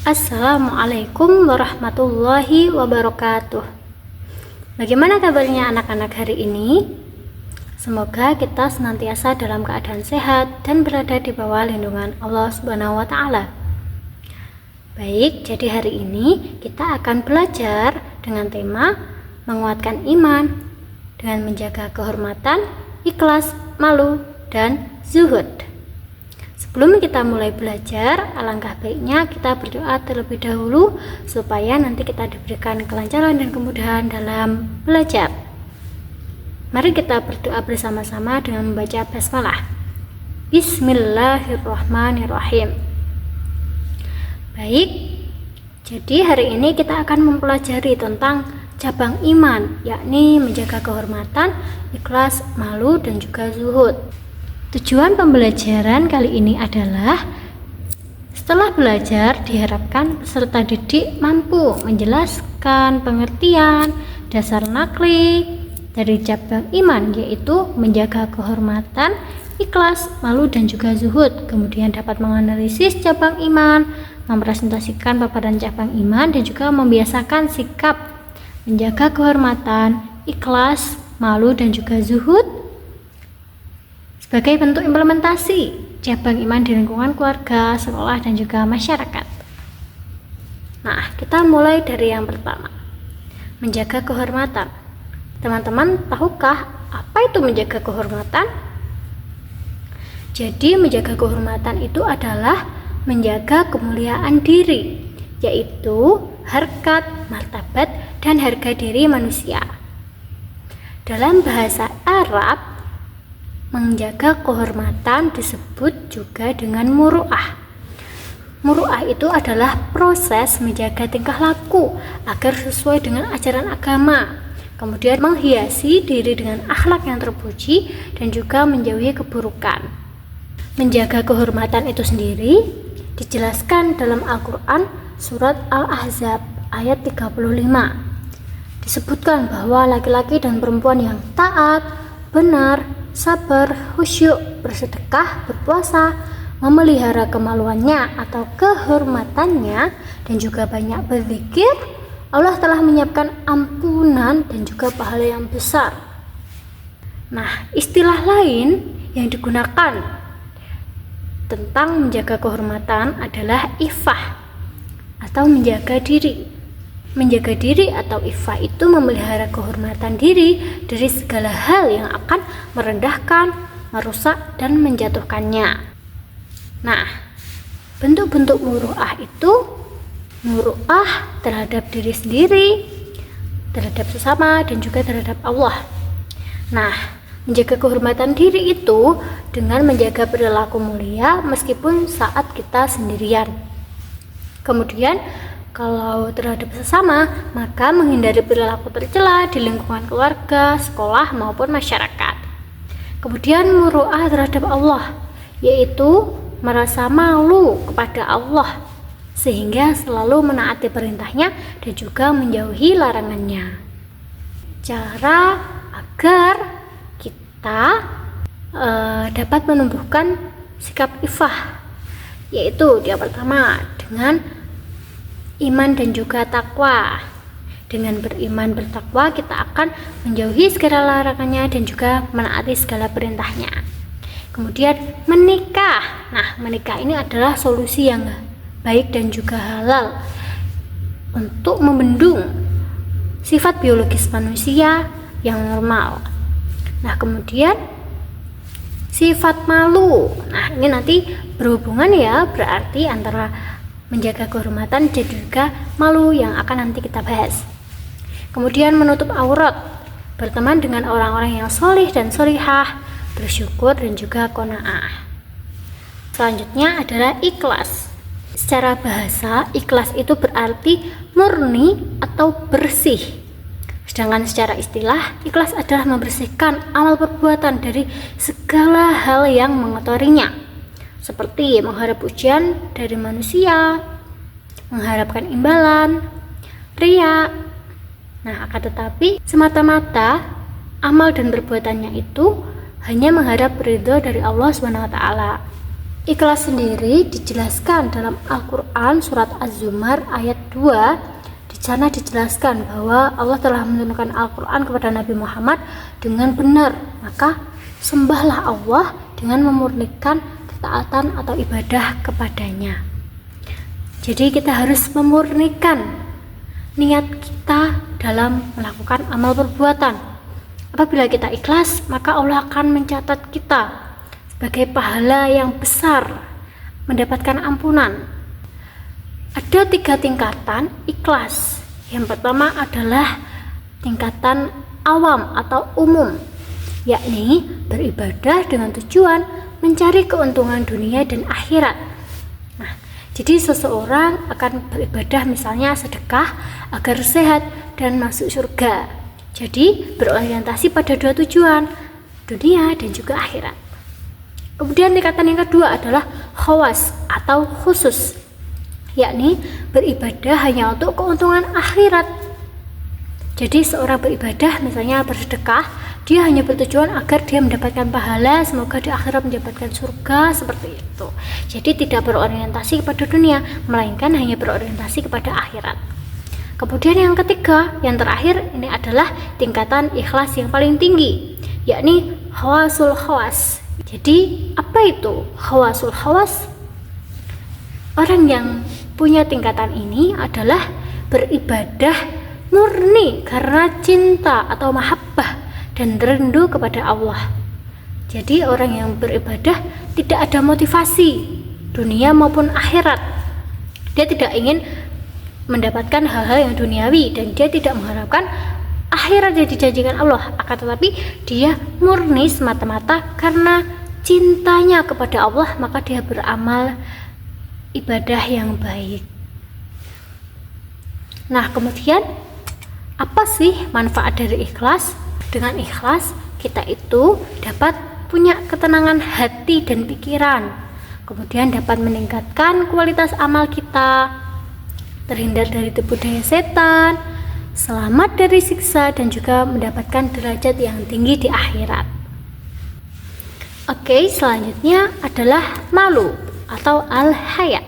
Assalamualaikum warahmatullahi wabarakatuh. Bagaimana kabarnya anak-anak hari ini? Semoga kita senantiasa dalam keadaan sehat dan berada di bawah lindungan Allah Subhanahu wa Ta'ala. Baik, jadi hari ini kita akan belajar dengan tema menguatkan iman dengan menjaga kehormatan, ikhlas, malu, dan zuhud. Sebelum kita mulai belajar, alangkah baiknya kita berdoa terlebih dahulu supaya nanti kita diberikan kelancaran dan kemudahan dalam belajar. Mari kita berdoa bersama-sama dengan membaca basmalah. Bismillahirrahmanirrahim. Baik, jadi hari ini kita akan mempelajari tentang cabang iman, yakni menjaga kehormatan, ikhlas, malu, dan juga zuhud. Tujuan pembelajaran kali ini adalah setelah belajar diharapkan peserta didik mampu menjelaskan pengertian dasar nakli dari cabang iman, yaitu menjaga kehormatan, ikhlas, malu, dan juga zuhud. Kemudian dapat menganalisis cabang iman, mempresentasikan paparan cabang iman, dan juga membiasakan sikap menjaga kehormatan, ikhlas, malu, dan juga zuhud sebagai bentuk implementasi cabang iman di lingkungan keluarga, sekolah, dan juga masyarakat. Nah, kita mulai dari yang pertama, menjaga kehormatan. Teman-teman, tahukah apa itu menjaga kehormatan? Jadi, menjaga kehormatan itu adalah menjaga kemuliaan diri, yaitu harkat, martabat, dan harga diri manusia. Dalam bahasa Arab, menjaga kehormatan disebut juga dengan muru'ah. Muru'ah itu adalah proses menjaga tingkah laku agar sesuai dengan ajaran agama, kemudian menghiasi diri dengan akhlak yang terpuji dan juga menjauhi keburukan. Menjaga kehormatan itu sendiri dijelaskan dalam Al-Quran surat Al-Ahzab ayat 35. Disebutkan bahwa laki-laki dan perempuan yang taat, benar, sabar, khusyuk, bersedekah, berpuasa, memelihara kemaluannya atau kehormatannya, dan juga banyak berzikir, Allah telah menyiapkan ampunan dan juga pahala yang besar. Nah, istilah lain yang digunakan tentang menjaga kehormatan adalah iffah atau menjaga diri. Menjaga diri atau iffah itu memelihara kehormatan diri dari segala hal yang akan merendahkan, merusak, dan menjatuhkannya. Nah, bentuk-bentuk muru'ah itu muru'ah terhadap diri sendiri, terhadap sesama, dan juga terhadap Allah. Nah, menjaga kehormatan diri itu dengan menjaga perilaku mulia meskipun saat kita sendirian. Kemudian kalau terhadap sesama, maka menghindari perilaku tercela di lingkungan keluarga, sekolah, maupun masyarakat. Kemudian muru'ah terhadap Allah, yaitu merasa malu kepada Allah sehingga selalu menaati perintahnya dan juga menjauhi larangannya. Cara agar kita dapat menumbuhkan sikap iffah, yaitu yang pertama dengan iman dan juga takwa. Dengan beriman bertakwa, kita akan menjauhi segala larangannya dan juga menaati segala perintahnya. Kemudian menikah. Nah, menikah ini adalah solusi yang baik dan juga halal untuk membendung sifat biologis manusia yang normal. Nah, kemudian sifat malu. Nah, ini nanti berhubungan ya, berarti antara menjaga kehormatan dan juga malu yang akan nanti kita bahas. Kemudian menutup aurat, berteman dengan orang-orang yang solih dan solihah, bersyukur dan juga qanaah. Selanjutnya adalah ikhlas. Secara bahasa, ikhlas itu berarti murni atau bersih. Sedangkan secara istilah, ikhlas adalah membersihkan amal perbuatan dari segala hal yang mengotorinya, seperti mengharap pujian dari manusia, mengharapkan imbalan, riya. Nah, akan tetapi semata-mata amal dan perbuatannya itu hanya mengharap ridho dari Allah Subhanahu wa Ta'ala. Ikhlas sendiri dijelaskan dalam Al-Quran surat Az-Zumar ayat 2. Di sana dijelaskan bahwa Allah telah menurunkan Al-Quran kepada Nabi Muhammad dengan benar, maka sembahlah Allah dengan memurnikan ketaatan atau ibadah kepadanya. Jadi kita harus memurnikan niat kita dalam melakukan amal perbuatan. Apabila kita ikhlas, maka Allah akan mencatat kita sebagai pahala yang besar, mendapatkan ampunan. Ada 3 tingkatan ikhlas. Yang pertama adalah tingkatan awam atau umum, yakni beribadah dengan tujuan mencari keuntungan dunia dan akhirat. Nah, jadi seseorang akan beribadah misalnya sedekah agar sehat dan masuk surga. Jadi berorientasi pada 2 tujuan, dunia dan juga akhirat. Kemudian tingkatan yang kedua adalah khawas atau khusus, yakni beribadah hanya untuk keuntungan akhirat. Jadi seorang beribadah misalnya bersedekah, dia hanya bertujuan agar dia mendapatkan pahala, semoga di akhirat mendapatkan surga, seperti itu. Jadi tidak berorientasi kepada dunia, melainkan hanya berorientasi kepada akhirat. Kemudian yang ketiga, yang terakhir, ini adalah tingkatan ikhlas yang paling tinggi, yakni khawasul khawas. Jadi apa itu khawasul khawas? Orang yang punya tingkatan ini adalah beribadah murni karena cinta atau mahabbah dan rindu kepada Allah. Jadi orang yang beribadah tidak ada motivasi dunia maupun akhirat. Dia tidak ingin mendapatkan hal-hal yang duniawi dan dia tidak mengharapkan akhirat yang dijanjikan Allah, akan tetapi dia murni semata-mata karena cintanya kepada Allah, maka dia beramal ibadah yang baik. Nah, kemudian apa sih manfaat dari ikhlas? Dengan ikhlas kita itu dapat punya ketenangan hati dan pikiran, kemudian dapat meningkatkan kualitas amal kita, terhindar dari tipu daya setan, selamat dari siksa, dan juga mendapatkan derajat yang tinggi di akhirat. Oke, selanjutnya adalah malu atau al-haya.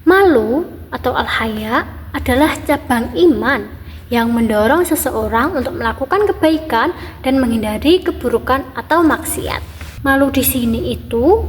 Malu atau al-haya adalah cabang iman yang mendorong seseorang untuk melakukan kebaikan dan menghindari keburukan atau maksiat. Malu di sini itu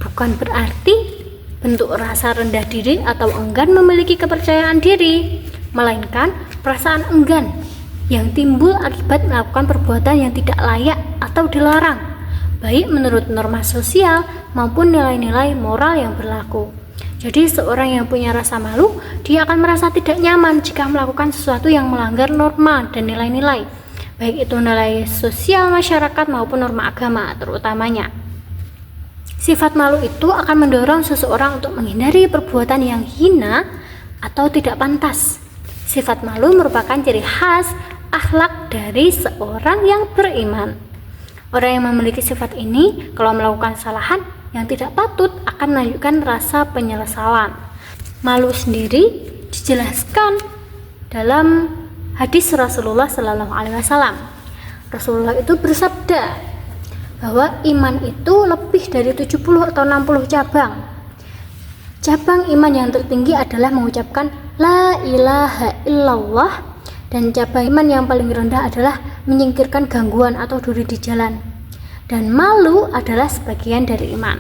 bukan berarti bentuk rasa rendah diri atau enggan memiliki kepercayaan diri, melainkan perasaan enggan yang timbul akibat melakukan perbuatan yang tidak layak atau dilarang, baik menurut norma sosial maupun nilai-nilai moral yang berlaku. Jadi seorang yang punya rasa malu, dia akan merasa tidak nyaman jika melakukan sesuatu yang melanggar norma dan nilai-nilai, baik itu nilai sosial masyarakat maupun norma agama terutamanya. Sifat malu itu akan mendorong seseorang untuk menghindari perbuatan yang hina atau tidak pantas. Sifat malu merupakan ciri khas akhlak dari seorang yang beriman. Orang yang memiliki sifat ini, kalau melakukan kesalahan yang tidak patut, akan menunjukkan rasa penyesalan. Malu sendiri dijelaskan dalam hadis Rasulullah Sallallahu Alaihi Wasallam. Rasulullah itu bersabda bahwa iman itu lebih dari 70 atau 60 cabang. Cabang iman yang tertinggi adalah mengucapkan La ilaha illallah, dan cabang iman yang paling rendah adalah menyingkirkan gangguan atau duri di jalan. Dan malu adalah sebagian dari iman.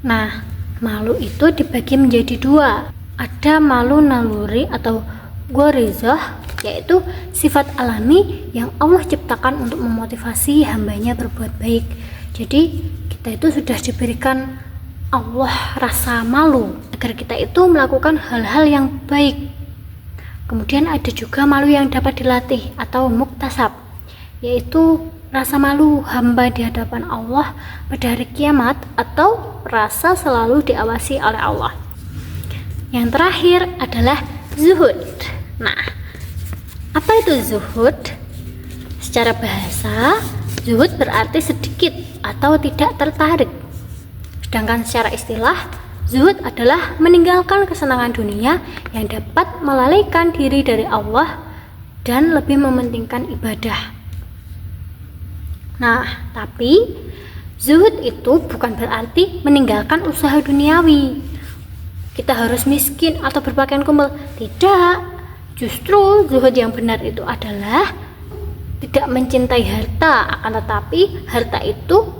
Nah, malu itu dibagi menjadi 2. Ada malu naluri atau ghorizah, yaitu sifat alami yang Allah ciptakan untuk memotivasi hambanya berbuat baik. Jadi kita itu sudah diberikan Allah rasa malu agar kita itu melakukan hal-hal yang baik. Kemudian ada juga malu yang dapat dilatih atau muktasab, yaitu rasa malu hamba di hadapan Allah pada hari kiamat atau rasa selalu diawasi oleh Allah. Yang terakhir adalah zuhud. Nah, apa itu zuhud? Secara bahasa, zuhud berarti sedikit atau tidak tertarik. Sedangkan secara istilah, zuhud adalah meninggalkan kesenangan dunia yang dapat melalaikan diri dari Allah dan lebih mementingkan ibadah. Nah, tapi Zuhud itu bukan berarti meninggalkan usaha duniawi. Kita harus miskin atau berpakaian kumpul. Tidak. Justru zuhud yang benar itu adalah tidak mencintai harta, akan tetapi harta itu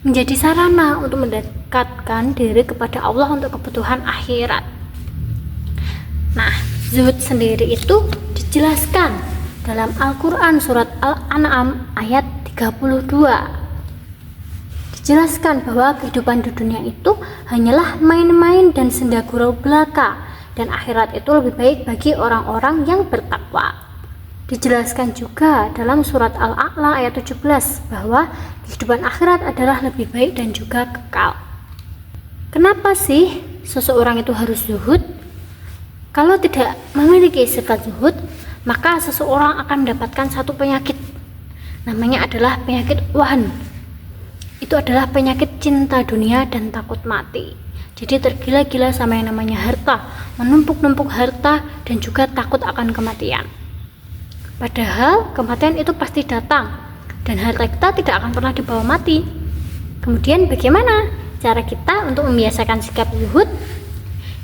menjadi sarana untuk mendekatkan diri kepada Allah untuk kebutuhan akhirat. Nah, zuhud sendiri itu dijelaskan dalam Al-Quran surat Al-An'am ayat 32. Dijelaskan bahwa kehidupan di dunia itu hanyalah main-main dan senda gurau belaka, dan akhirat itu lebih baik bagi orang-orang yang bertakwa. Dijelaskan juga dalam surat Al-A'la ayat 17 bahwa kehidupan akhirat adalah lebih baik dan juga kekal. Kenapa sih seseorang itu harus zuhud? Kalau tidak memiliki sifat zuhud, maka seseorang akan mendapatkan satu penyakit. Namanya adalah penyakit wahan. Itu adalah penyakit cinta dunia dan takut mati. Jadi tergila-gila sama yang namanya harta, menumpuk-numpuk harta dan juga takut akan kematian. Padahal kematian itu pasti datang dan harta kita tidak akan pernah dibawa mati. Kemudian bagaimana cara kita untuk membiasakan sikap zuhud?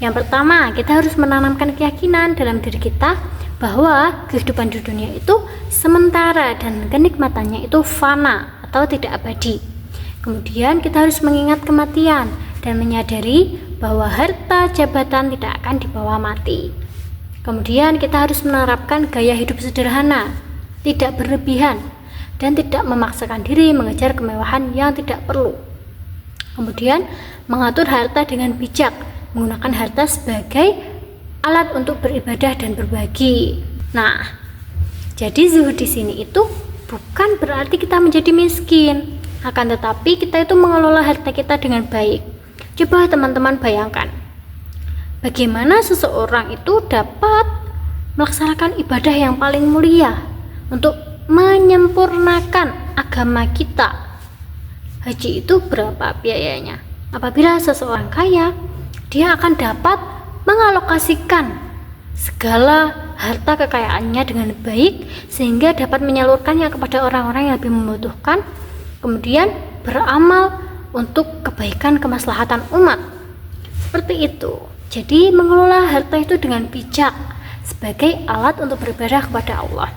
Yang pertama, kita harus menanamkan keyakinan dalam diri kita bahwa kehidupan di dunia itu sementara dan kenikmatannya itu fana atau tidak abadi. Kemudian kita harus mengingat kematian dan menyadari bahwa harta jabatan tidak akan dibawa mati. Kemudian kita harus menerapkan gaya hidup sederhana, tidak berlebihan, dan tidak memaksakan diri mengejar kemewahan yang tidak perlu. Kemudian mengatur harta dengan bijak, menggunakan harta sebagai alat untuk beribadah dan berbagi. Nah, jadi zuhud di sini itu bukan berarti kita menjadi miskin, akan tetapi kita itu mengelola harta kita dengan baik. Coba teman-teman bayangkan, bagaimana seseorang itu dapat melaksanakan ibadah yang paling mulia untuk menyempurnakan agama kita. Haji itu berapa biayanya? Apabila seseorang kaya, dia akan dapat mengalokasikan segala harta kekayaannya dengan baik sehingga dapat menyalurkannya kepada orang-orang yang lebih membutuhkan, kemudian beramal untuk kebaikan kemaslahatan umat. Seperti itu. Jadi mengelola harta itu dengan bijak sebagai alat untuk beribadah kepada Allah.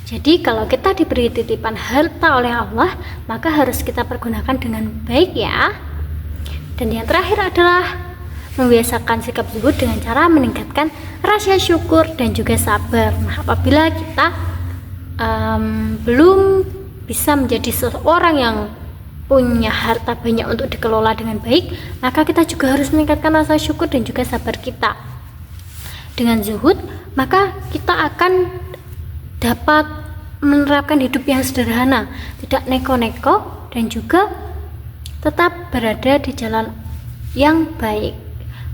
Jadi kalau kita diberi titipan harta oleh Allah, maka harus kita pergunakan dengan baik ya. Dan yang terakhir adalah membiasakan sikap zuhud dengan cara meningkatkan rasa syukur dan juga sabar. Nah, apabila kita belum bisa menjadi seseorang yang punya harta banyak untuk dikelola dengan baik, maka kita juga harus meningkatkan rasa syukur dan juga sabar kita. Dengan zuhud, maka kita akan dapat menerapkan hidup yang sederhana, tidak neko-neko, dan juga tetap berada di jalan yang baik.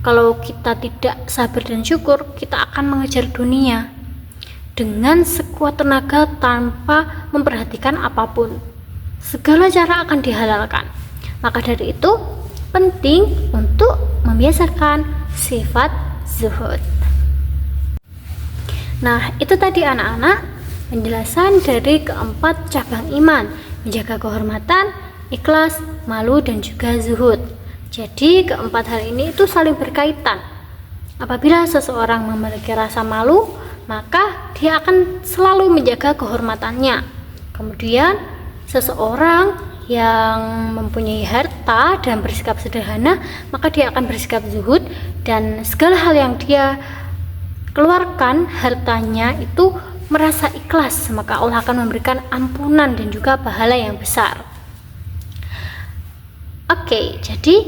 Kalau kita tidak sabar dan syukur, kita akan mengejar dunia dengan sekuat tenaga tanpa memperhatikan apapun. Segala cara akan dihalalkan. Maka dari itu penting untuk membiasakan sifat zuhud. Nah, itu tadi anak-anak penjelasan dari keempat cabang iman, menjaga kehormatan, ikhlas, malu, dan juga zuhud. Jadi keempat hal ini itu saling berkaitan. Apabila seseorang memiliki rasa malu, maka dia akan selalu menjaga kehormatannya. Kemudian seseorang yang mempunyai harta dan bersikap sederhana, maka dia akan bersikap zuhud, dan segala hal yang dia keluarkan hartanya itu merasa ikhlas, maka Allah akan memberikan ampunan dan juga pahala yang besar. Oke, jadi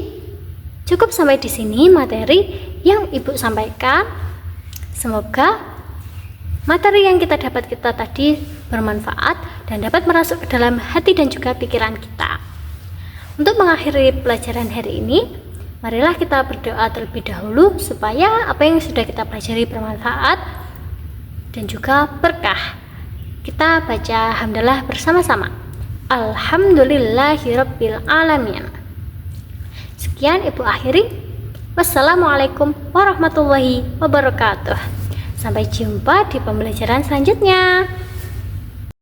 cukup sampai di sini materi yang Ibu sampaikan. Semoga materi yang kita tadi bermanfaat dan dapat merasuk ke dalam hati dan juga pikiran kita. Untuk mengakhiri pelajaran hari ini, marilah kita berdoa terlebih dahulu supaya apa yang sudah kita pelajari bermanfaat dan juga berkah. Kita baca hamdalah bersama-sama. Alhamdulillahirabbil alamin. Sekian Ibu akhiri. Wassalamualaikum warahmatullahi wabarakatuh. Sampai jumpa di pembelajaran selanjutnya.